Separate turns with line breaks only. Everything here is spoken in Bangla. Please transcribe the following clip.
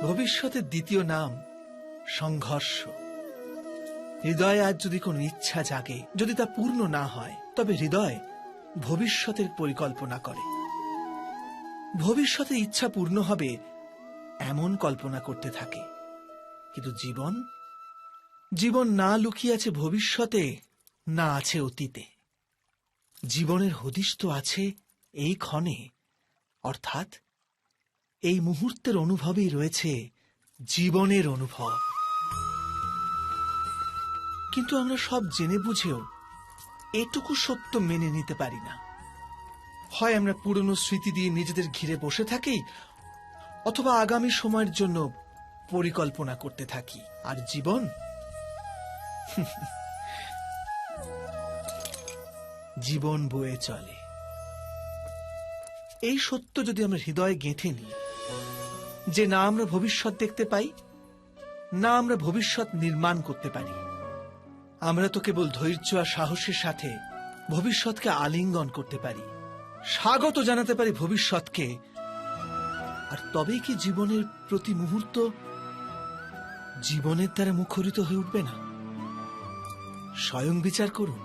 ভবিষ্যতের দ্বিতীয় নাম সংঘর্ষ। হৃদয়ে আজ যদি কোনো ইচ্ছা জাগে, যদি তা পূর্ণ না হয়, তবে হৃদয় ভবিষ্যতের পরিকল্পনা করে। ভবিষ্যতে ইচ্ছা পূর্ণ হবে এমন কল্পনা করতে থাকে। কিন্তু জীবন না লুকিয়ে আছে ভবিষ্যতে, না আছে অতীতে। জীবনের হদিশ তো আছে এই ক্ষণে, অর্থাৎ এই মুহূর্তের অনুভবেই রয়েছে জীবনের অনুভব। কিন্তু আমরা সব জেনে বুঝেও এটুকু সত্য মেনে নিতে পারি না। হয় আমরা পুরনো স্মৃতি দিয়ে নিজেদের ঘিরে বসে থাকি, অথবা আগামী সময়ের জন্য পরিকল্পনা করতে থাকি। আর জীবন বয়ে চলে। এই সত্য যদি আমরা হৃদয়ে গেঁথে নিই যে না আমরা ভবিষ্যৎ দেখতে পাই, না আমরা ভবিষ্যৎ নির্মাণ করতে পারি, আমরা তো কেবল ধৈর্য আর সাহসের সাথে ভবিষ্যৎকে আলিঙ্গন করতে পারি, স্বাগত জানাতে পারি ভবিষ্যৎকে। আর তবেই কি জীবনের প্রতি মুহূর্ত জীবনের দ্বারা মুখরিত হয়ে উঠবে না? স্বয়ং বিচার করুন।